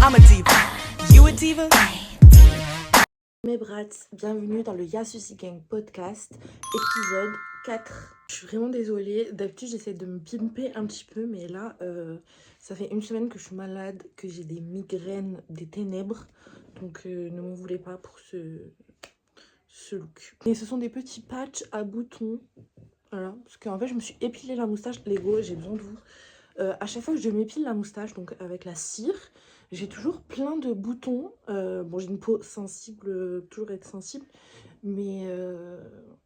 I'm a diva. You a diva? Mes brats, bienvenue dans le Yasushi Gang podcast, épisode 4. Je suis vraiment désolée, d'habitude j'essaie de me pimper un petit peu, mais là, ça fait une semaine que je suis malade, que j'ai des migraines, des ténèbres, donc ne m'en voulez pas pour ce look. Et ce sont des petits patchs à boutons, voilà, parce qu'en fait je me suis épilé la moustache, les gars, j'ai besoin de vous. À chaque fois que je m'épile la moustache, donc avec la cire, j'ai toujours plein de boutons. Bon, j'ai une peau sensible, toujours être sensible, mais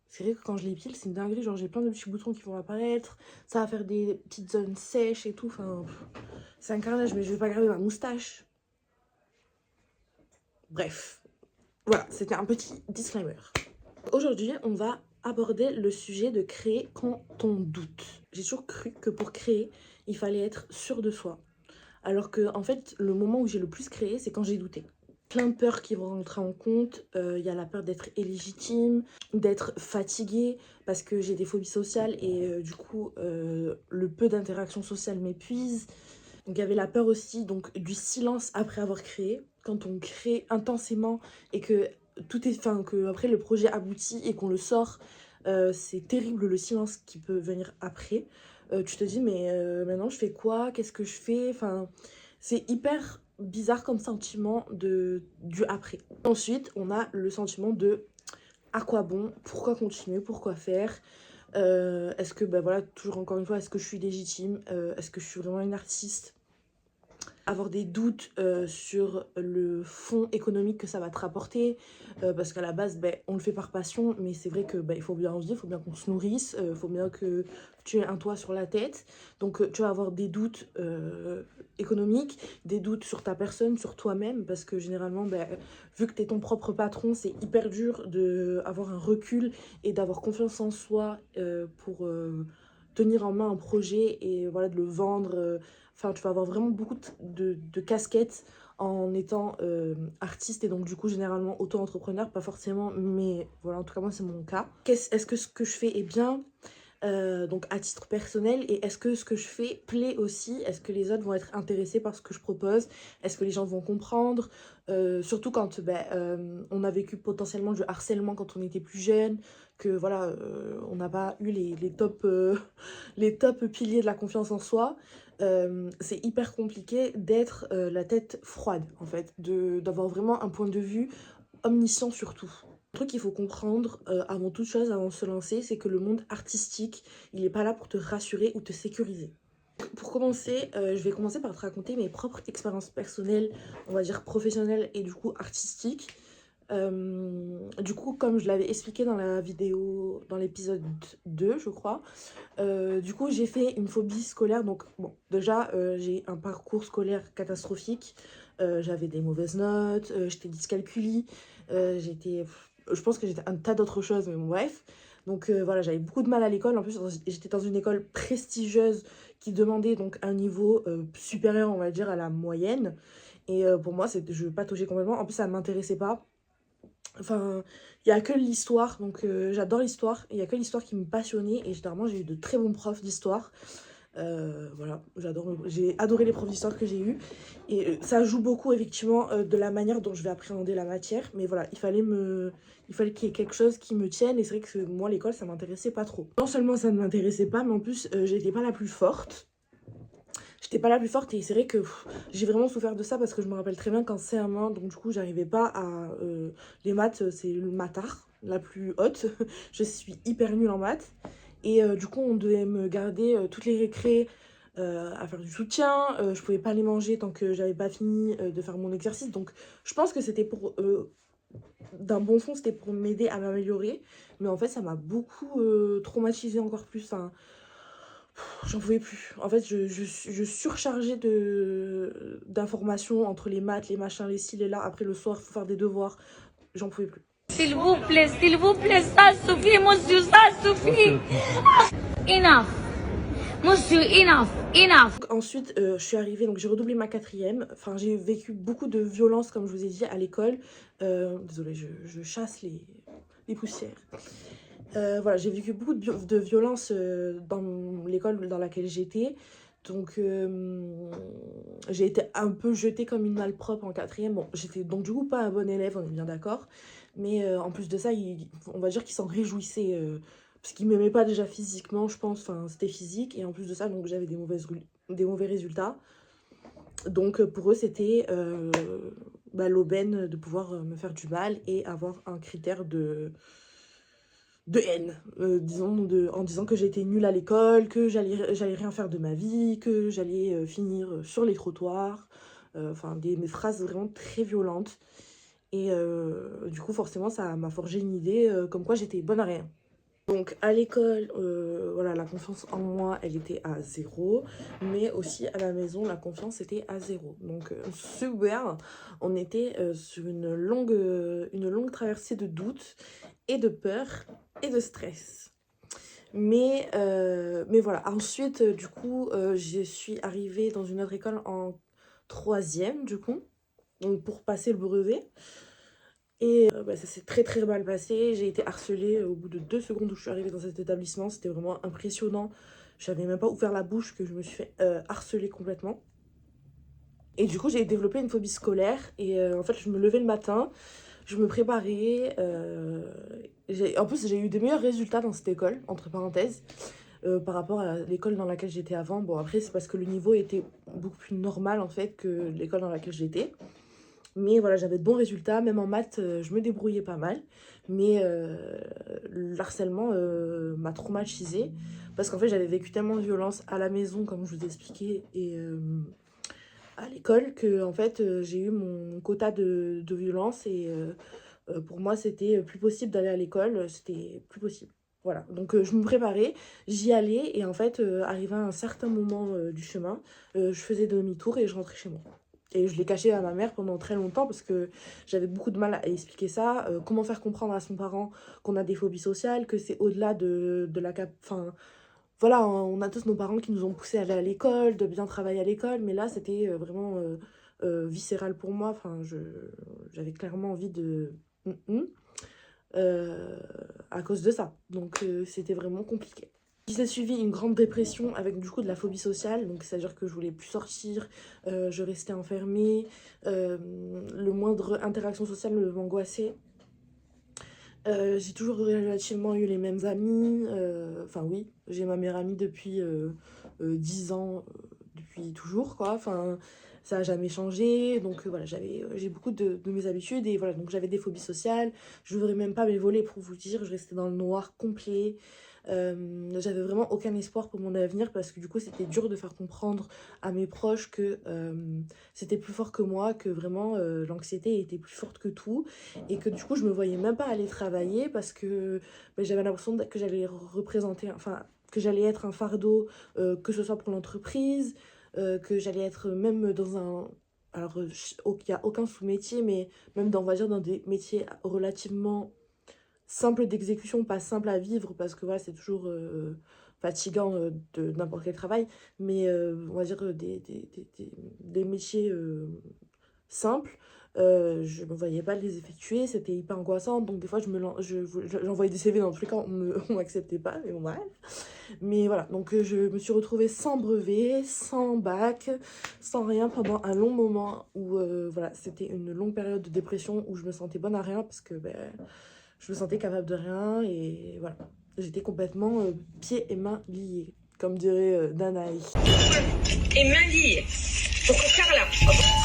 c'est vrai que quand je l'épile, c'est une dinguerie. Genre, j'ai plein de petits boutons qui vont apparaître, ça va faire des petites zones sèches et tout. Enfin, c'est un carnage, mais je vais pas garder ma moustache. Bref, voilà, c'était un petit disclaimer. Aujourd'hui, on va aborder le sujet de créer quand on doute. J'ai toujours cru que pour créer, il fallait être sûr de soi. Alors que, en fait, le moment où j'ai le plus créé, c'est quand j'ai douté. Plein de peurs qui vont rentrer en compte. Il y a la peur d'être illégitime, d'être fatiguée, parce que j'ai des phobies sociales et du coup, le peu d'interaction sociale m'épuise. Donc il y avait la peur aussi donc, du silence après avoir créé. Quand on crée intensément et que tout est, enfin, que après le projet aboutit et qu'on le sort, c'est terrible le silence qui peut venir après. Tu te dis mais maintenant je fais quoi? Qu'est-ce que je fais? Enfin, c'est hyper bizarre comme sentiment du après. Ensuite, on a le sentiment de à quoi bon? Pourquoi continuer? Pourquoi faire? Est-ce que, bah voilà, toujours encore une fois, est-ce que je suis légitime? Est-ce que je suis vraiment une artiste? Avoir des doutes sur le fond économique que ça va te rapporter, parce qu'à la base, ben, on le fait par passion, mais c'est vrai que ben, il faut bien en vivre, il faut bien qu'on se nourrisse, il faut bien que tu aies un toit sur la tête. Donc tu vas avoir des doutes économiques, des doutes sur ta personne, sur toi-même, parce que généralement, ben, vu que tu es ton propre patron, c'est hyper dur d'avoir un recul et d'avoir confiance en soi pour tenir en main un projet et voilà, de le vendre. Enfin, tu vas avoir vraiment beaucoup de casquettes en étant artiste et donc du coup généralement auto-entrepreneur, pas forcément, mais voilà, en tout cas moi c'est mon cas. Est-ce que ce que je fais est bien donc à titre personnel, et est-ce que ce que je fais plaît aussi? Est-ce que les autres vont être intéressés par ce que je propose? Est-ce que les gens vont comprendre? Surtout quand on a vécu potentiellement du harcèlement quand on était plus jeune, que voilà, on n'a pas eu les top, les top piliers de la confiance en soi. C'est hyper compliqué d'être la tête froide en fait, d'avoir vraiment un point de vue omniscient sur tout. Le truc qu'il faut comprendre avant toute chose, avant de se lancer, c'est que le monde artistique, il n'est pas là pour te rassurer ou te sécuriser. Pour commencer, je vais commencer par te raconter mes propres expériences personnelles, on va dire professionnelles et du coup artistiques. Du coup, comme je l'avais expliqué dans la vidéo, dans l'épisode 2, je crois, du coup, j'ai fait une phobie scolaire. Donc, bon, déjà, j'ai un parcours scolaire catastrophique. J'avais des mauvaises notes, j'étais dyscalculie, je pense que j'étais un tas d'autres choses, mais bon, bref. Donc voilà, j'avais beaucoup de mal à l'école. En plus, j'étais dans une école prestigieuse qui demandait donc un niveau supérieur, on va dire, à la moyenne. Et pour moi, je pataugeais complètement. En plus, ça ne m'intéressait pas. Enfin, il n'y a que l'histoire, donc j'adore l'histoire. Il n'y a que l'histoire qui me passionnait. Et généralement, j'ai eu de très bons profs d'histoire. Voilà, j'ai adoré les profs d'histoire que j'ai eus. Et ça joue beaucoup, effectivement, de la manière dont je vais appréhender la matière. Mais voilà, il fallait qu'il y ait quelque chose qui me tienne. Et c'est vrai que moi, l'école, ça m'intéressait pas trop. Non seulement ça ne m'intéressait pas, mais en plus, j'étais pas la plus forte. J'étais pas la plus forte et c'est vrai que j'ai vraiment souffert de ça parce que je me rappelle très bien qu'en CM1, donc du coup j'arrivais pas à... les maths, c'est le matard, la plus haute. Je suis hyper nulle en maths. Et du coup on devait me garder toutes les récrés à faire du soutien. Je pouvais pas les manger tant que j'avais pas fini de faire mon exercice. Donc je pense que c'était pour... d'un bon fond, c'était pour m'aider à m'améliorer. Mais en fait ça m'a beaucoup traumatisée encore plus. Enfin, j'en pouvais plus. En fait, je surchargeais d'informations entre les maths, les machins, les ci, les là. Après, le soir, il faut faire des devoirs. J'en pouvais plus. S'il vous plaît, ça suffit, monsieur, ça suffit. Enough. Monsieur, enough. Ensuite, je suis arrivée, donc j'ai redoublé ma quatrième. Enfin, j'ai vécu beaucoup de violences, comme je vous ai dit, à l'école. Désolée, je chasse les poussières. Voilà, j'ai vécu beaucoup de violences dans l'école dans laquelle j'étais. Donc j'ai été un peu jetée comme une malpropre en quatrième. Bon, j'étais donc du coup pas un bon élève, on est bien d'accord. Mais en plus de ça, on va dire qu'il s'en réjouissait. Parce qu'il m'aimait pas déjà physiquement, je pense. Enfin, c'était physique. Et en plus de ça, donc j'avais des mauvais résultats. Donc pour eux, c'était l'aubaine de pouvoir me faire du mal et avoir un critère de haine, en disant que j'étais nulle à l'école, que j'allais rien faire de ma vie, que j'allais finir sur les trottoirs, enfin des phrases vraiment très violentes. Et du coup forcément ça m'a forgé une idée comme quoi j'étais bonne à rien. Donc à l'école, voilà, la confiance en moi, elle était à 0, mais aussi à la maison, la confiance était à 0. Donc super, on était sur une longue traversée de doutes et de peur et de stress. Mais voilà, ensuite, du coup, je suis arrivée dans une autre école en 3e, du coup, donc pour passer le brevet. Et ça s'est très très mal passé. J'ai été harcelée au bout de 2 secondes où je suis arrivée dans cet établissement. C'était vraiment impressionnant. Je savais même pas ouvert la bouche que je me suis fait harceler complètement. Et du coup, j'ai développé une phobie scolaire. Et en fait, je me levais le matin, je me préparais. En plus, j'ai eu des meilleurs résultats dans cette école, entre parenthèses, par rapport à l'école dans laquelle j'étais avant. Bon, après, c'est parce que le niveau était beaucoup plus normal en fait que l'école dans laquelle j'étais. Mais voilà, j'avais de bons résultats, même en maths, je me débrouillais pas mal. Mais l'harcèlement m'a traumatisée parce qu'en fait, j'avais vécu tellement de violence à la maison, comme je vous ai expliqué, et à l'école, que en fait, j'ai eu mon quota de violence et pour moi, c'était plus possible d'aller à l'école, c'était plus possible. Voilà, donc je me préparais, j'y allais et en fait, arrivé à un certain moment du chemin, je faisais demi-tour et je rentrais chez moi. Et je l'ai caché à ma mère pendant très longtemps parce que j'avais beaucoup de mal à expliquer ça. Comment faire comprendre à son parent qu'on a des phobies sociales, que c'est au-delà de la cap... Enfin, voilà, on a tous nos parents qui nous ont poussé à aller à l'école, de bien travailler à l'école, mais là, c'était vraiment viscéral pour moi. Enfin, j'avais clairement envie de... euh, à cause de ça. Donc, c'était vraiment compliqué. Il s'est suivi une grande dépression avec du coup de la phobie sociale, donc c'est-à-dire que je voulais plus sortir, je restais enfermée, le moindre interaction sociale m'angoissait. J'ai toujours relativement eu les mêmes amis, enfin oui, j'ai ma meilleure amie depuis 10 ans, depuis toujours quoi, enfin ça a jamais changé, donc voilà, j'ai beaucoup de mes habitudes et voilà, donc j'avais des phobies sociales, je n'ouvrais même pas mes volets pour vous dire, je restais dans le noir complet. J'avais vraiment aucun espoir pour mon avenir parce que du coup c'était dur de faire comprendre à mes proches que c'était plus fort que moi, que vraiment l'anxiété était plus forte que tout et que du coup je me voyais même pas aller travailler parce que j'avais l'impression que j'allais représenter, enfin que j'allais être un fardeau, que ce soit pour l'entreprise, que j'allais être même dans un... Alors, il n'y a aucun sous-métier, mais même dans, on va dire, dans des métiers relativement simple d'exécution, pas simple à vivre, parce que voilà, c'est toujours fatigant de n'importe quel travail, mais on va dire des métiers simples, je ne me voyais pas les effectuer, c'était hyper angoissant, donc des fois j'envoyais des CV dans tous les cas, on m'acceptait pas, mais bon bref. Mais voilà, donc je me suis retrouvée sans brevet, sans bac, sans rien pendant un long moment où voilà, c'était une longue période de dépression où je me sentais bonne à rien parce que je me sentais capable de rien et voilà. J'étais complètement pieds et mains liés, comme dirait Danaï. Et mains liées.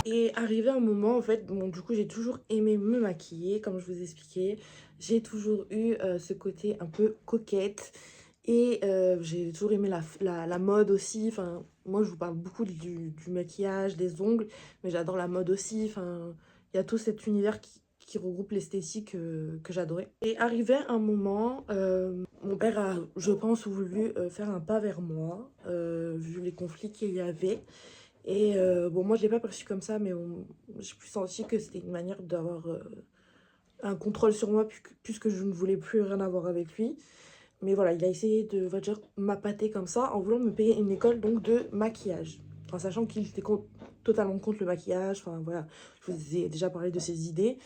Et arrivé un moment, en fait, bon, du coup, j'ai toujours aimé me maquiller, comme je vous expliquais. J'ai toujours eu ce côté un peu coquette. Et j'ai toujours aimé la mode aussi. Enfin, moi, je vous parle beaucoup du maquillage, des ongles, mais j'adore la mode aussi. Enfin, il y a tout cet univers qui regroupe l'esthétique que j'adorais. Et arrivé un moment, mon père a, je pense, voulu faire un pas vers moi, vu les conflits qu'il y avait. Et bon, moi, je l'ai pas perçu comme ça, mais j'ai plus senti que c'était une manière d'avoir un contrôle sur moi, puisque je ne voulais plus rien avoir avec lui. Mais voilà, il a essayé de, on va dire, m'appâter comme ça, en voulant me payer une école donc de maquillage. En sachant qu'il était totalement contre le maquillage, enfin voilà, je vous ai déjà parlé de ses idées.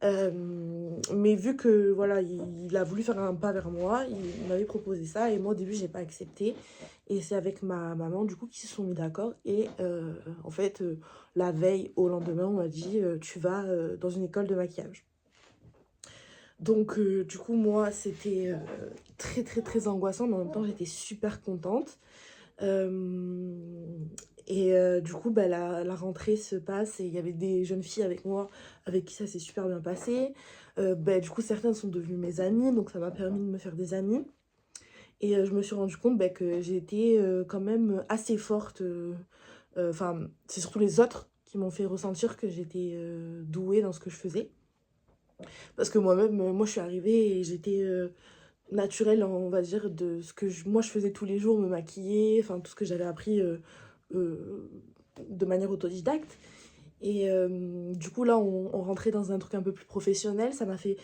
Mais vu que voilà, il a voulu faire un pas vers moi, il m'avait proposé ça et moi au début j'ai pas accepté. Et c'est avec ma maman du coup qui se sont mis d'accord. Et en fait, la veille au lendemain, on m'a dit tu vas dans une école de maquillage. Donc du coup moi c'était très très très angoissant, mais en même temps j'étais super contente. Euh, du coup, bah, la rentrée se passe et il y avait des jeunes filles avec moi avec qui ça s'est super bien passé. Bah, du coup, certaines sont devenues mes amies, donc ça m'a permis de me faire des amis. Et je me suis rendu compte bah, que j'ai été quand même assez forte. Enfin, c'est surtout les autres qui m'ont fait ressentir que j'étais douée dans ce que je faisais. Parce que moi-même, moi je suis arrivée et j'étais naturelle, on va dire, de ce que moi je faisais tous les jours, me maquiller, enfin tout ce que j'avais appris euh, de manière autodidacte. Et du coup, là, on rentrait dans un truc un peu plus professionnel. Ça m'a fait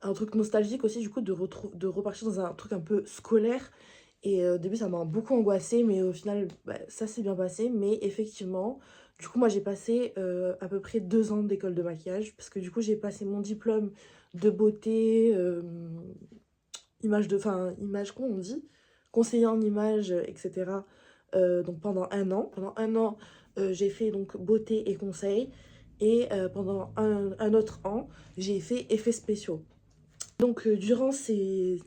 un truc nostalgique aussi, du coup, de repartir dans un truc un peu scolaire. Et au début, ça m'a beaucoup angoissée, mais au final, bah, ça s'est bien passé. Mais effectivement, du coup, moi, j'ai passé à peu près 2 ans d'école de maquillage, parce que du coup, j'ai passé mon diplôme de beauté, image, comment on dit? Conseiller en image, etc. Donc pendant un an. Pendant un an, j'ai fait donc beauté et conseil. Et pendant un autre an, j'ai fait effets spéciaux. Donc durant ces...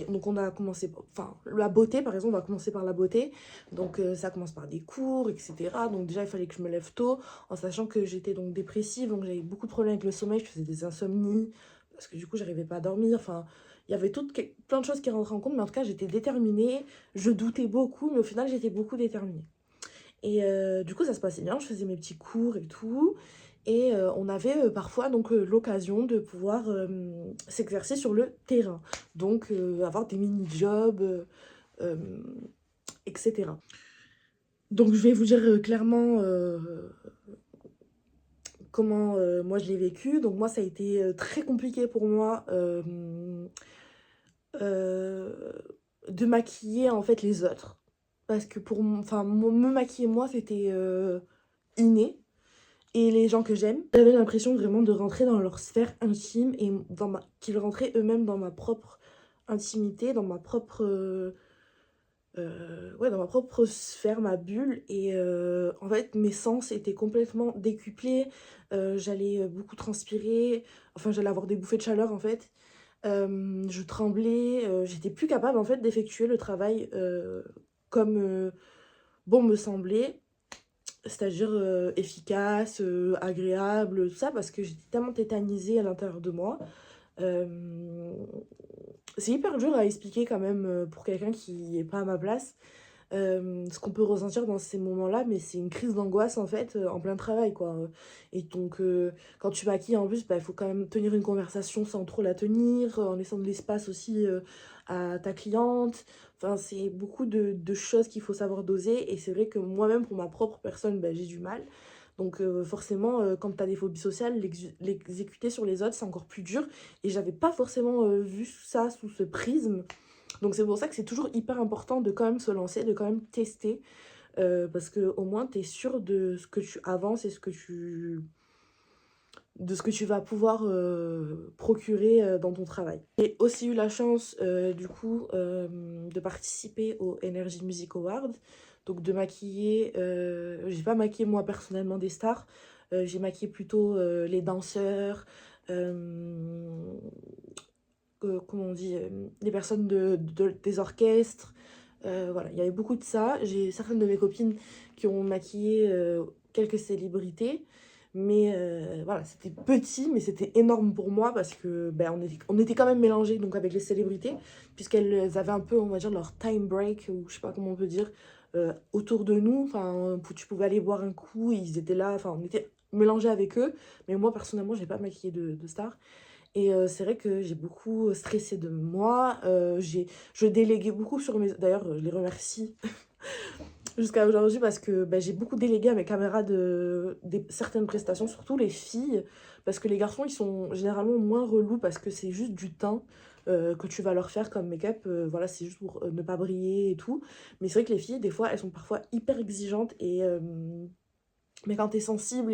Donc on a commencé... Enfin, la beauté, par exemple, on va commencer par la beauté. Donc ça commence par des cours, etc. Donc déjà, il fallait que je me lève tôt, en sachant que j'étais donc dépressive. Donc j'avais beaucoup de problèmes avec le sommeil, je faisais des insomnies, parce que du coup, j'arrivais pas à dormir. Enfin, il y avait plein de choses qui rentraient en compte, mais en tout cas, j'étais déterminée. Je doutais beaucoup, mais au final, j'étais beaucoup déterminée. Et du coup, ça se passait bien, je faisais mes petits cours et tout. Et on avait parfois donc l'occasion de pouvoir s'exercer sur le terrain. Donc avoir des mini-jobs, euh, etc. Donc je vais vous dire clairement comment moi je l'ai vécu. Donc moi ça a été très compliqué pour moi euh, de maquiller en fait les autres. Parce que me maquiller moi c'était inné. Et les gens que j'aime, j'avais l'impression vraiment de rentrer dans leur sphère intime et qu'ils rentraient eux-mêmes dans ma propre intimité, dans ma propre sphère, ma bulle. Et en fait, mes sens étaient complètement décuplés. J'allais beaucoup transpirer, enfin, j'allais avoir des bouffées de chaleur en fait. Je tremblais, j'étais plus capable en fait d'effectuer le travail comme bon me semblait. C'est-à-dire efficace, agréable, tout ça, parce que j'étais tellement tétanisée à l'intérieur de moi. Euh, c'est hyper dur à expliquer quand même pour quelqu'un qui n'est pas à ma place. Ce qu'on peut ressentir dans ces moments-là, mais c'est une crise d'angoisse en fait, en plein travail quoi. Et donc, quand tu maquilles en plus, bah, il faut quand même tenir une conversation sans trop la tenir, en laissant de l'espace aussi à ta cliente. Enfin, c'est beaucoup de choses qu'il faut savoir doser. Et c'est vrai que moi-même, pour ma propre personne, bah, j'ai du mal. Donc, forcément, quand tu as des phobies sociales, l'exécuter sur les autres, c'est encore plus dur. Et j'avais pas forcément vu ça sous ce prisme. Donc c'est pour ça que c'est toujours hyper important de quand même se lancer, de quand même tester, parce que au moins tu es sûr de ce que tu avances et de ce que tu vas pouvoir procurer dans ton travail. J'ai aussi eu la chance du coup de participer au Energy Music Awards, donc de maquiller, j'ai pas maquillé moi personnellement des stars, j'ai maquillé plutôt les danseurs, comment on dit, les personnes des orchestres. Voilà, il y avait beaucoup de ça. J'ai certaines de mes copines qui ont maquillé quelques célébrités. Mais voilà, c'était petit, mais c'était énorme pour moi parce que ben, on était quand même mélangés donc, avec les célébrités, puisqu'elles avaient un peu, on va dire, leur time break, ou je sais pas comment on peut dire, autour de nous. Enfin, tu pouvais aller boire un coup, ils étaient là, enfin, on était mélangés avec eux. Mais moi, personnellement, j'ai pas maquillé de stars. Et c'est vrai que j'ai beaucoup stressé de moi. Je déléguais beaucoup sur mes... D'ailleurs, je les remercie jusqu'à aujourd'hui parce que bah, j'ai beaucoup délégué à mes camarades certaines prestations, surtout les filles. Parce que les garçons, ils sont généralement moins relous parce que c'est juste du teint que tu vas leur faire comme make-up. Voilà, c'est juste pour ne pas briller et tout. Mais c'est vrai que les filles, des fois, elles sont parfois hyper exigeantes. Mais quand t'es sensible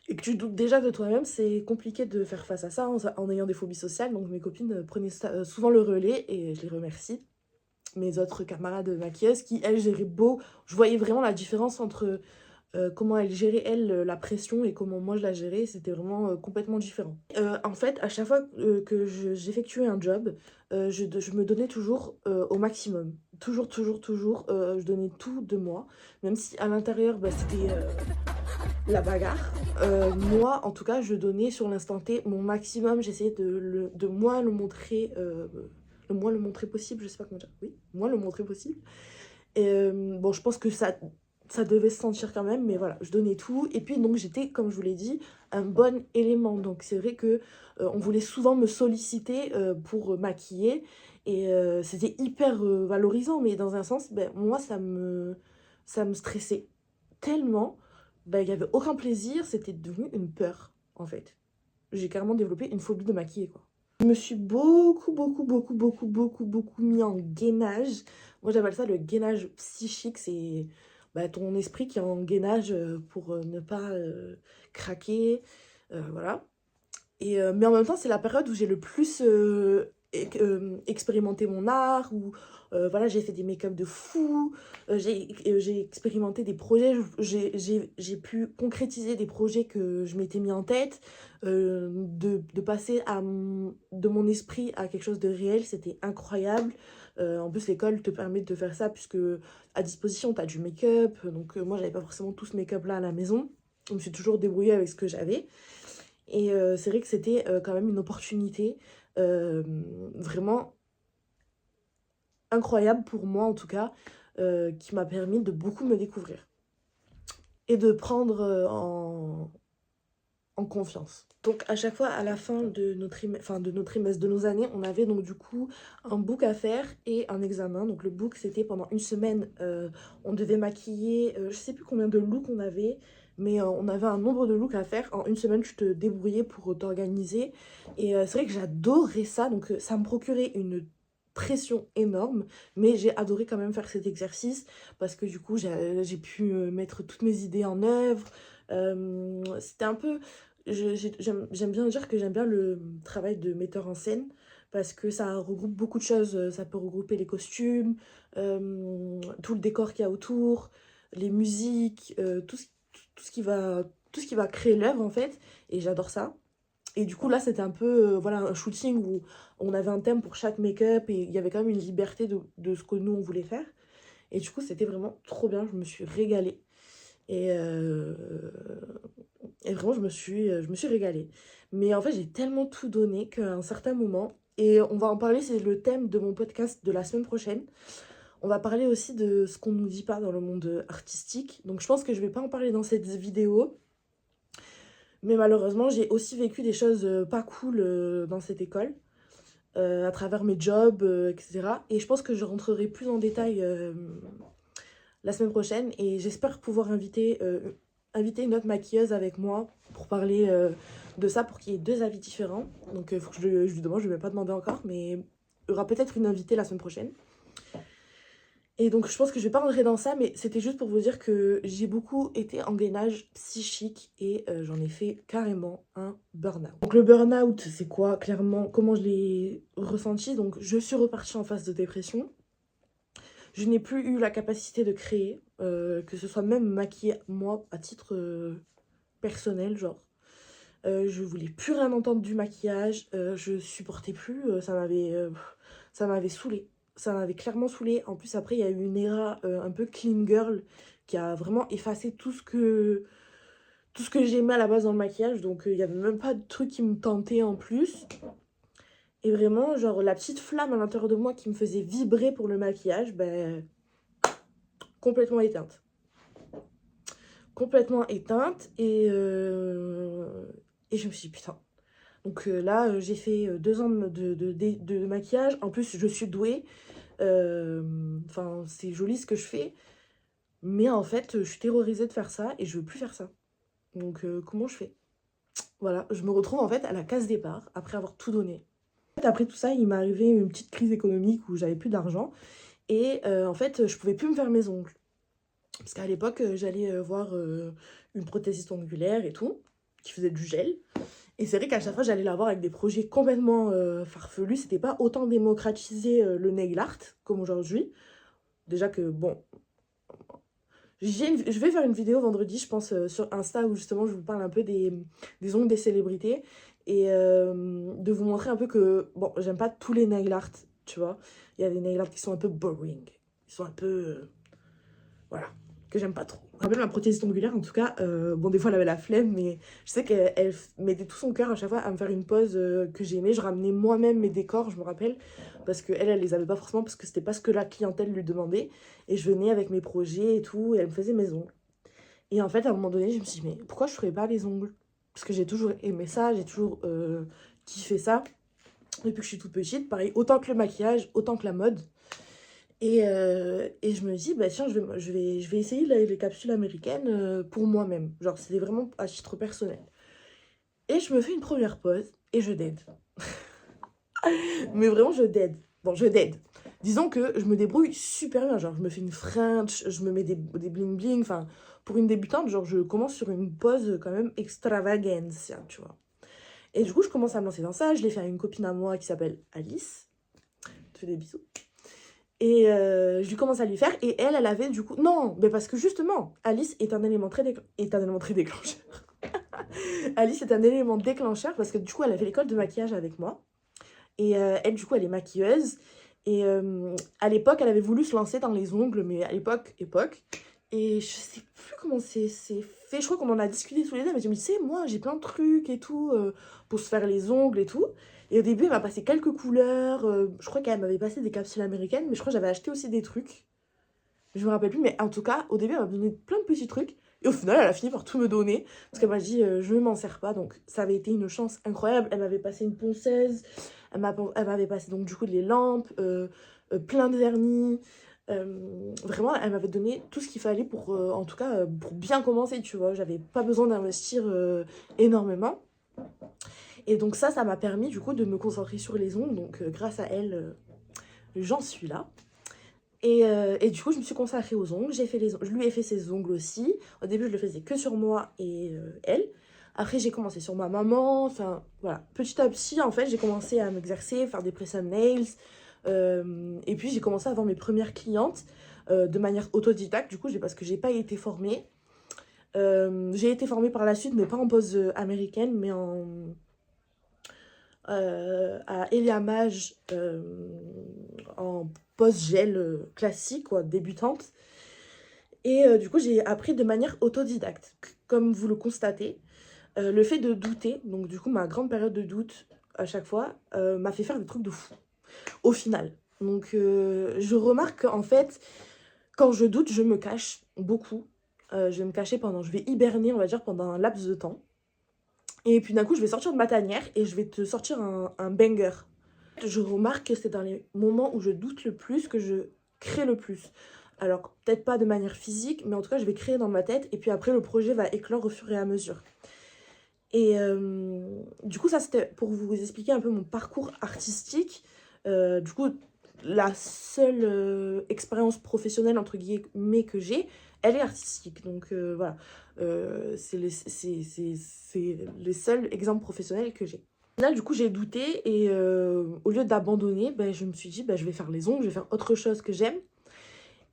et que tu doutes déjà de toi-même, c'est compliqué de faire face à ça en ayant des phobies sociales. Donc mes copines prenaient souvent le relais et je les remercie. Mes autres camarades maquilleuses qui, elles, géraient beau. Je voyais vraiment la différence entre comment elles géraient, elles, la pression et comment moi je la gérais. C'était vraiment complètement différent. En fait, à chaque fois que j'effectuais un job, je me donnais toujours au maximum. Toujours, toujours, toujours. Je donnais tout de moi. Même si à l'intérieur, bah, c'était la bagarre. Moi, en tout cas, je donnais sur l'instant T mon maximum. J'essayais de moi le montrer, le moins le montrer possible. Je sais pas comment dire. Oui, moins le montrer possible. Et bon, je pense que ça devait se sentir quand même, mais voilà, je donnais tout. Et puis, donc, j'étais, comme je vous l'ai dit, un bon élément. Donc, c'est vrai que on voulait souvent me solliciter pour maquiller. Et c'était hyper valorisant, mais dans un sens, ben, moi, ça me stressait tellement. Ben, il n'y avait aucun plaisir, c'était devenu une peur, en fait. J'ai carrément développé une phobie de maquiller, quoi. Je me suis beaucoup mis en gainage. Moi, j'appelle ça le gainage psychique. C'est bah, ton esprit qui est en gainage pour ne pas craquer. Voilà. Et, mais en même temps, c'est la période où j'ai le plus expérimenté mon art, où voilà, j'ai fait des make-up de fou, j'ai expérimenté des projets, j'ai pu concrétiser des projets que je m'étais mis en tête, de passer de mon esprit à quelque chose de réel, c'était incroyable. En plus, l'école te permet de faire ça, puisque à disposition, tu as du make-up, donc moi, j'avais pas forcément tout ce make-up-là à la maison, je me suis toujours débrouillée avec ce que j'avais. Et c'est vrai que c'était quand même une opportunité vraiment incroyable pour moi en tout cas, qui m'a permis de beaucoup me découvrir et de prendre en confiance. Donc à chaque fois à la fin de nos trimestres, de nos années, on avait donc du coup un book à faire et un examen. Donc le book c'était pendant une semaine, on devait maquiller, je sais plus combien de looks on avait, mais on avait un nombre de looks à faire. En une semaine tu te débrouillais pour t'organiser et c'est vrai que j'adorais ça, donc ça me procurait une pression énorme, mais j'ai adoré quand même faire cet exercice parce que du coup j'ai pu mettre toutes mes idées en œuvre. C'était un peu j'aime bien dire que j'aime bien le travail de metteur en scène parce que ça regroupe beaucoup de choses. Ça peut regrouper les costumes, tout le décor qu'il y a autour, les musiques, tout ce qui va créer l'œuvre en fait. Et j'adore ça. Et du coup là c'était un peu voilà, un shooting où on avait un thème pour chaque make-up et il y avait quand même une liberté de ce que nous on voulait faire. Et du coup c'était vraiment trop bien, je me suis régalée. Et, et vraiment, je me suis régalée. Mais en fait, j'ai tellement tout donné qu'à un certain moment, et on va en parler, c'est le thème de mon podcast de la semaine prochaine. On va parler aussi de ce qu'on ne nous dit pas dans le monde artistique. Donc je pense que je vais pas en parler dans cette vidéo. Mais malheureusement, j'ai aussi vécu des choses pas cool dans cette école. À travers mes jobs, etc. Et je pense que je rentrerai plus en détail la semaine prochaine. Et j'espère pouvoir inviter une autre maquilleuse avec moi pour parler de ça, pour qu'il y ait deux avis différents. Donc il faut que je lui demande, je ne vais pas demander encore, mais il y aura peut-être une invitée la semaine prochaine. Et donc je pense que je vais pas rentrer dans ça, mais c'était juste pour vous dire que j'ai beaucoup été en gainage psychique et j'en ai fait carrément un burn-out. Donc le burn-out, c'est quoi clairement? Comment je l'ai ressenti? Donc je suis repartie en phase de dépression. Je n'ai plus eu la capacité de créer, que ce soit même maquiller moi à titre personnel, genre. Je voulais plus rien entendre du maquillage, je supportais plus, ça m'avait saoulée. Ça m'avait clairement saoulée. En plus, après, il y a eu une era un peu clean girl qui a vraiment effacé tout ce que j'aimais à la base dans le maquillage. Donc, il n'y avait même pas de truc qui me tentait en plus. Et vraiment, genre, la petite flamme à l'intérieur de moi qui me faisait vibrer pour le maquillage, ben, complètement éteinte. Complètement éteinte. Et je me suis dit, putain. Donc là, j'ai fait 2 ans de maquillage. En plus, je suis douée. Enfin, c'est joli ce que je fais. Mais en fait, je suis terrorisée de faire ça et je veux plus faire ça. Donc, comment je fais? Voilà, je me retrouve en fait à la case départ après avoir tout donné. Après tout ça, il m'est arrivé une petite crise économique où j'avais plus d'argent. Et en fait, je pouvais plus me faire mes ongles. Parce qu'à l'époque, j'allais voir une prothésiste ongulaire et tout, qui faisait du gel. Et c'est vrai qu'à chaque fois, j'allais la voir avec des projets complètement farfelus. C'était pas autant démocratisé le nail art comme aujourd'hui. Déjà que, bon, je vais faire une vidéo vendredi, je pense, sur Insta où justement je vous parle un peu des ongles des célébrités. Et de vous montrer un peu que, bon, j'aime pas tous les nail art, tu vois. Il y a des nail art qui sont un peu boring. Ils sont un peu... voilà, que j'aime pas trop. Je me rappelle ma prothésiste ongulaire, en tout cas, bon, des fois elle avait la flemme, mais je sais qu'elle mettait tout son cœur à chaque fois à me faire une pose que j'aimais. Je ramenais moi-même mes décors, je me rappelle, parce qu'elle, elle les avait pas forcément, parce que c'était pas ce que la clientèle lui demandait. Et je venais avec mes projets et tout, et elle me faisait mes ongles. Et en fait, à un moment donné, je me suis dit, mais pourquoi je ferais pas les ongles? Parce que j'ai toujours aimé ça, j'ai toujours kiffé ça, depuis que je suis toute petite. Pareil, autant que le maquillage, autant que la mode. Et je me dis, bah tiens, je vais essayer les capsules américaines pour moi-même. Genre, c'était vraiment à titre personnel. Et je me fais une première pause et je dead. Mais vraiment, je dead. Bon, je dead. Disons que je me débrouille super bien. Genre, je me fais une French, je me mets des bling bling. Enfin, pour une débutante, genre, je commence sur une pause quand même extravagance, tu vois. Et du coup, je commence à me lancer dans ça. Je l'ai fait à une copine à moi qui s'appelle Alice. Je te fais des bisous. Et je commence à lui faire. Et elle avait du coup... Non, mais parce que justement, Alice est un élément très déclencheur. Alice est un élément déclencheur parce que du coup, elle a fait l'école de maquillage avec moi. Et elle, du coup, elle est maquilleuse. Et à l'époque, elle avait voulu se lancer dans les ongles, mais à l'époque. Et je sais plus comment c'est fait. Je crois qu'on en a discuté tous les deux. Mais je me disais, moi, j'ai plein de trucs et tout pour se faire les ongles et tout. Et au début, elle m'a passé quelques couleurs. Je crois qu'elle m'avait passé des capsules américaines. Mais je crois que j'avais acheté aussi des trucs. Je me rappelle plus. Mais en tout cas, au début, elle m'a donné plein de petits trucs. Et au final, elle a fini par tout me donner. Parce qu'elle m'a dit, je ne m'en sers pas. Donc, ça avait été une chance incroyable. Elle m'avait passé une ponceuse. Elle m'avait passé donc du coup des lampes. Plein de vernis. Vraiment, elle m'avait donné tout ce qu'il fallait pour, en tout cas, pour bien commencer, tu vois. J'avais pas besoin d'investir énormément. Et donc ça m'a permis du coup de me concentrer sur les ongles. Donc grâce à elle, j'en suis là. Et du coup, je me suis consacrée aux ongles. Je lui ai fait ses ongles aussi. Au début, je le faisais que sur moi et elle. Après, j'ai commencé sur ma maman. Enfin, voilà. Petit à petit, en fait, j'ai commencé à m'exercer, faire des press-on nails. Et puis, j'ai commencé à avoir mes premières clientes de manière autodidacte. Du coup, parce que j'ai pas été formée. J'ai été formée par la suite, mais pas en pose américaine, mais à éliamage en pose gel classique, quoi, débutante. Et du coup, j'ai appris de manière autodidacte. Comme vous le constatez, le fait de douter, donc du coup, ma grande période de doute à chaque fois, m'a fait faire des trucs de fou, au final. Donc, je remarque qu'en fait, quand je doute, je me cache beaucoup. Je vais me cacher je vais hiberner, on va dire, pendant un laps de temps. Et puis d'un coup, je vais sortir de ma tanière et je vais te sortir un banger. Je remarque que c'est dans les moments où je doute le plus que je crée le plus. Alors, peut-être pas de manière physique, mais en tout cas, je vais créer dans ma tête. Et puis après, le projet va éclore au fur et à mesure. Et du coup, ça, c'était pour vous expliquer un peu mon parcours artistique. Du coup, la seule expérience professionnelle, entre guillemets, que j'ai, elle est artistique. Donc voilà, c'est les seuls exemples professionnels que j'ai. Là, du coup, j'ai douté et au lieu d'abandonner, ben, je me suis dit, ben, je vais faire les ongles, je vais faire autre chose que j'aime.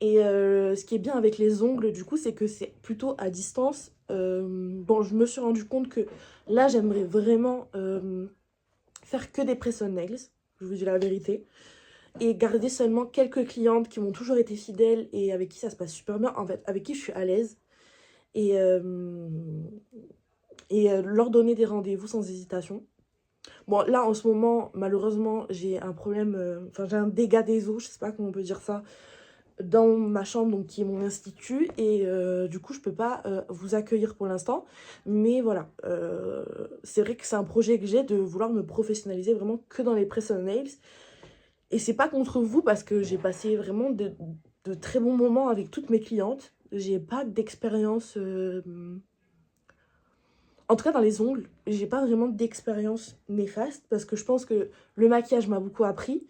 Et ce qui est bien avec les ongles, du coup, c'est que c'est plutôt à distance. Bon, je me suis rendu compte que là, j'aimerais vraiment faire que des press-on nails, je vous dis la vérité. Et garder seulement quelques clientes qui m'ont toujours été fidèles et avec qui ça se passe super bien, en fait, avec qui je suis à l'aise. Et leur donner des rendez-vous sans hésitation. Bon, là, en ce moment, malheureusement, j'ai un problème, enfin, j'ai un dégât des eaux, je sais pas comment on peut dire ça, dans ma chambre, donc qui est mon institut. Et du coup, je peux pas vous accueillir pour l'instant. Mais voilà, c'est vrai que c'est un projet que j'ai de vouloir me professionnaliser vraiment que dans les press-on nails. Et c'est pas contre vous parce que j'ai passé vraiment de très bons moments avec toutes mes clientes. J'ai pas d'expérience... En tout cas, dans les ongles, j'ai pas vraiment d'expérience néfaste parce que je pense que le maquillage m'a beaucoup appris.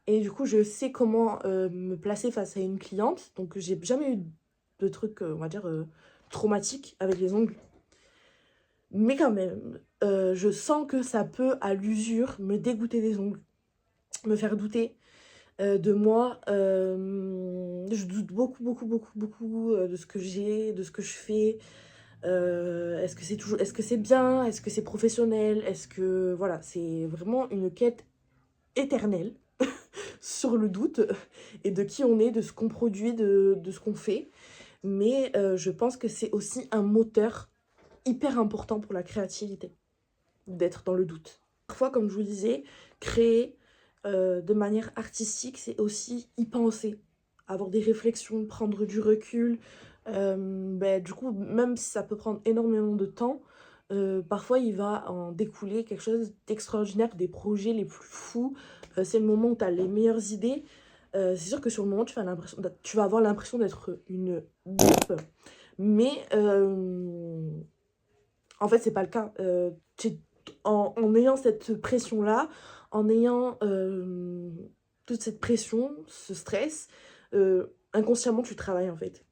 Et du coup, je sais comment me placer face à une cliente. Donc, j'ai jamais eu de trucs, on va dire, traumatiques avec les ongles. Mais quand même, je sens que ça peut, à l'usure, me dégoûter des ongles, me faire douter de moi. Je doute beaucoup de ce que j'ai, de ce que je fais. Est-ce que c'est bien? Est-ce que c'est professionnel? Est-ce que... Voilà, c'est vraiment une quête éternelle sur le doute et de qui on est, de ce qu'on produit, de ce qu'on fait. Mais je pense que c'est aussi un moteur hyper important pour la créativité, d'être dans le doute. Parfois, comme je vous disais, créer de manière artistique, c'est aussi y penser, avoir des réflexions, prendre du recul. Du coup, même si ça peut prendre énormément de temps, parfois il va en découler quelque chose d'extraordinaire, des projets les plus fous. C'est le moment où tu as les meilleures idées. C'est sûr que sur le moment, tu vas avoir l'impression d'être une boupe, mais en fait, c'est pas le cas. En ayant cette pression-là, en ayant toute cette pression, ce stress, inconsciemment, tu travailles en fait.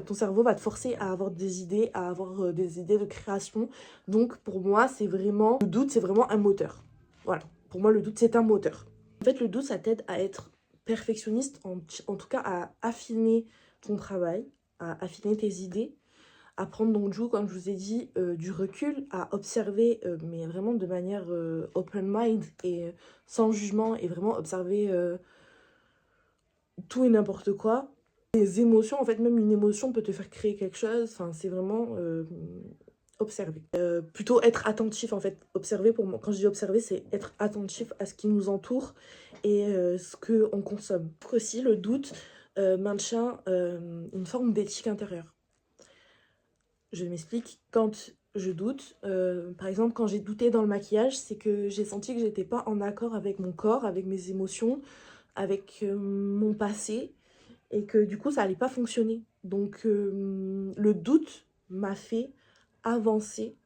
Ton cerveau va te forcer à avoir des idées, à avoir des idées de création. Donc, pour moi, c'est vraiment... Le doute, c'est vraiment un moteur. Voilà. Pour moi, le doute, c'est un moteur. En fait, le doute, ça t'aide à être perfectionniste, en tout cas à affiner ton travail, à affiner tes idées, à prendre donc du coup, comme je vous ai dit, du recul, à observer, mais vraiment de manière open mind et sans jugement, et vraiment observer tout et n'importe quoi. Les émotions, en fait, même une émotion peut te faire créer quelque chose, enfin, c'est vraiment observer. Plutôt être attentif, en fait. Observer, pour moi, quand je dis observer, c'est être attentif à ce qui nous entoure et ce qu'on consomme. Aussi, le doute maintient une forme d'éthique intérieure. Je m'explique, quand je doute, par exemple quand j'ai douté dans le maquillage, c'est que j'ai senti que j'étais pas en accord avec mon corps, avec mes émotions, avec mon passé, et que du coup ça allait pas fonctionner. Donc le doute m'a fait avancer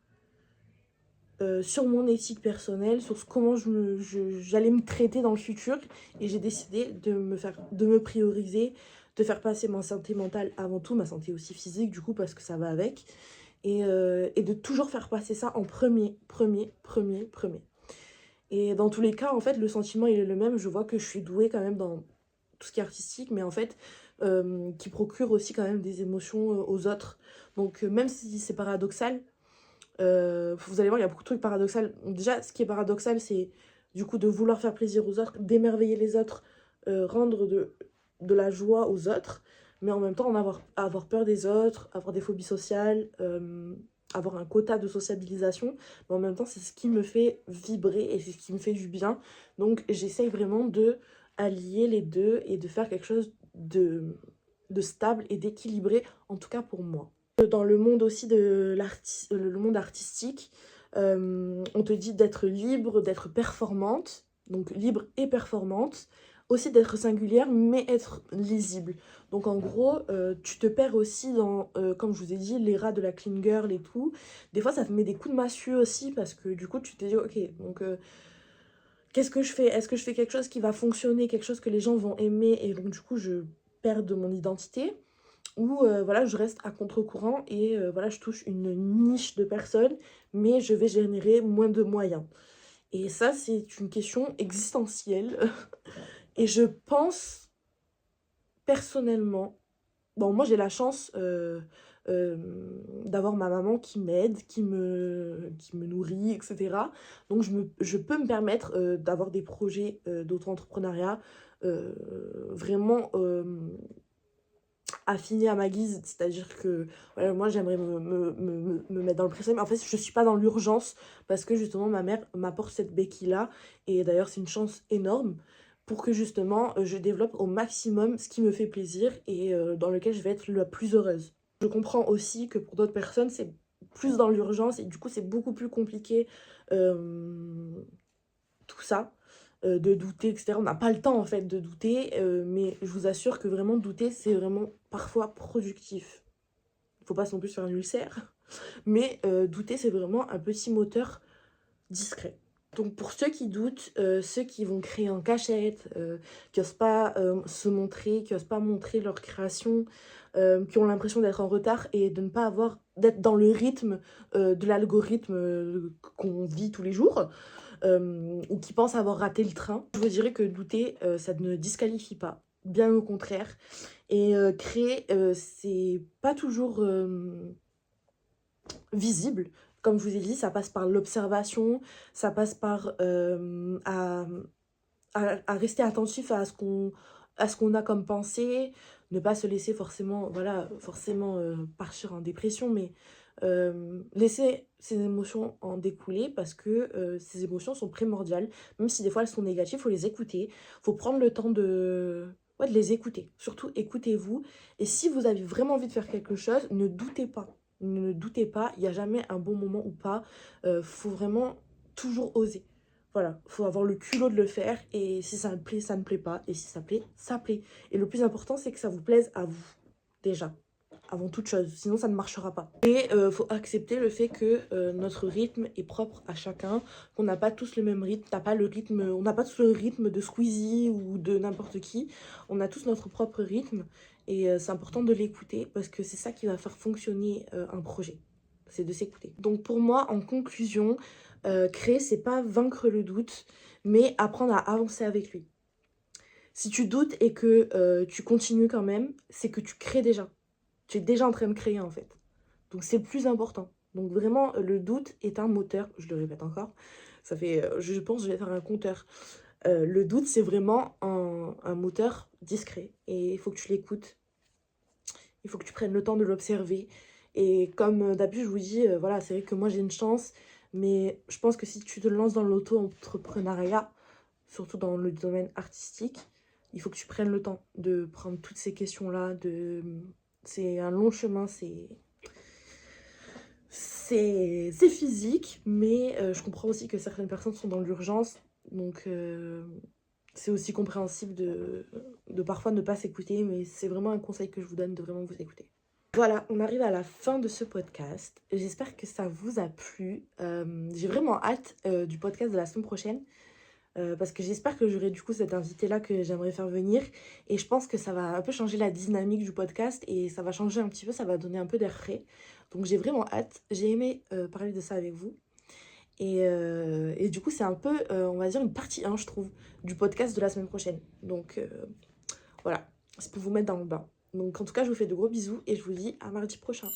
sur mon éthique personnelle, sur comment j'allais me traiter dans le futur, et j'ai décidé de me prioriser, de faire passer ma santé mentale avant tout, ma santé aussi physique du coup parce que ça va avec, et de toujours faire passer ça en premier. Et dans tous les cas, en fait, le sentiment il est le même. Je vois que je suis douée quand même dans tout ce qui est artistique, mais en fait, qui procure aussi quand même des émotions aux autres. Donc même si c'est paradoxal, vous allez voir, il y a beaucoup de trucs paradoxaux. Déjà, ce qui est paradoxal, c'est du coup de vouloir faire plaisir aux autres, d'émerveiller les autres, rendre de la joie aux autres, mais en même temps avoir peur des autres, avoir des phobies sociales, avoir un quota de sociabilisation. Mais en même temps, c'est ce qui me fait vibrer et c'est ce qui me fait du bien. Donc, j'essaye vraiment de allier les deux et de faire quelque chose de stable et d'équilibré, en tout cas pour moi. Dans le monde aussi de le monde artistique, on te dit d'être libre, d'être performante, donc libre et performante, aussi d'être singulière, mais être lisible. Donc en gros, tu te perds aussi dans, comme je vous ai dit, l'era de la clean girl et tout. Des fois, ça te met des coups de massue aussi, parce que du coup, tu te dis, ok, donc qu'est-ce que je fais? Est-ce que je fais quelque chose qui va fonctionner, quelque chose que les gens vont aimer, et donc du coup, je perds de mon identité? Où voilà, je reste à contre-courant et voilà, je touche une niche de personnes, mais je vais générer moins de moyens. Et ça, c'est une question existentielle. Et je pense, personnellement, bon, moi j'ai la chance d'avoir ma maman qui m'aide, qui me nourrit, etc. Donc je peux me permettre d'avoir des projets d'auto-entrepreneuriat vraiment... affiné à ma guise, c'est-à-dire que voilà, moi j'aimerais me mettre dans le pressing, mais en fait je suis pas dans l'urgence parce que justement ma mère m'apporte cette béquille là, et d'ailleurs c'est une chance énorme pour que justement je développe au maximum ce qui me fait plaisir et dans lequel je vais être la plus heureuse. Je comprends aussi que pour d'autres personnes c'est plus dans l'urgence et du coup c'est beaucoup plus compliqué tout ça. De douter, etc. On n'a pas le temps en fait de douter, mais je vous assure que vraiment douter, c'est vraiment parfois productif. Il ne faut pas non plus se faire un ulcère, mais douter, c'est vraiment un petit moteur discret. Donc pour ceux qui doutent, ceux qui vont créer en cachette, qui n'osent pas se montrer, qui n'osent pas montrer leur création, qui ont l'impression d'être en retard et de ne pas d'être dans le rythme de l'algorithme qu'on vit tous les jours, ou qui pensent avoir raté le train. Je vous dirais que douter, ça ne disqualifie pas, bien au contraire. Et créer, c'est pas toujours visible. Comme je vous ai dit, ça passe par l'observation, ça passe par à rester attentif à ce qu'on a comme pensée, ne pas se laisser forcément partir en dépression, mais laisser ses émotions en découler parce que ces émotions sont primordiales, même si des fois elles sont négatives, il faut les écouter, il faut prendre le temps de les écouter. Surtout écoutez-vous, et si vous avez vraiment envie de faire quelque chose, ne doutez pas. Ne doutez pas, il n'y a jamais un bon moment ou pas, faut vraiment toujours oser. Voilà, faut avoir le culot de le faire, et si ça me plaît, ça ne plaît pas, et si ça plaît, ça plaît. Et le plus important, c'est que ça vous plaise à vous, déjà, avant toute chose, sinon ça ne marchera pas. Et faut accepter le fait que notre rythme est propre à chacun, qu'on n'a pas tous le même rythme, on n'a pas tous le rythme de Squeezie ou de n'importe qui, on a tous notre propre rythme, et c'est important de l'écouter, parce que c'est ça qui va faire fonctionner un projet, c'est de s'écouter. Donc pour moi, en conclusion, créer, c'est pas vaincre le doute, mais apprendre à avancer avec lui. Si tu doutes et que tu continues quand même, c'est que tu crées déjà. Tu es déjà en train de créer en fait. Donc c'est le plus important. Donc vraiment, le doute est un moteur, je le répète encore, ça fait, je pense que je vais faire un compteur. Le doute, c'est vraiment un moteur discret, et il faut que tu l'écoutes. Il faut que tu prennes le temps de l'observer. Et comme d'habitude, je vous dis, voilà, c'est vrai que moi j'ai une chance, mais je pense que si tu te lances dans l'auto-entrepreneuriat, surtout dans le domaine artistique, il faut que tu prennes le temps de prendre toutes ces questions-là. C'est un long chemin, c'est physique, mais je comprends aussi que certaines personnes sont dans l'urgence, donc c'est aussi compréhensible de parfois ne pas s'écouter, mais c'est vraiment un conseil que je vous donne, de vraiment vous écouter. Voilà, on arrive à la fin de ce podcast. J'espère que ça vous a plu. J'ai vraiment hâte du podcast de la semaine prochaine, parce que j'espère que j'aurai du coup cet invité-là que j'aimerais faire venir. Et je pense que ça va un peu changer la dynamique du podcast, et ça va changer un petit peu, ça va donner un peu d'air frais. Donc j'ai vraiment hâte. J'ai aimé parler de ça avec vous. Et du coup, c'est un peu, on va dire, une partie 1, je trouve, du podcast de la semaine prochaine. Donc voilà, c'est pour vous mettre dans le bain. Donc en tout cas, je vous fais de gros bisous et je vous dis à mardi prochain.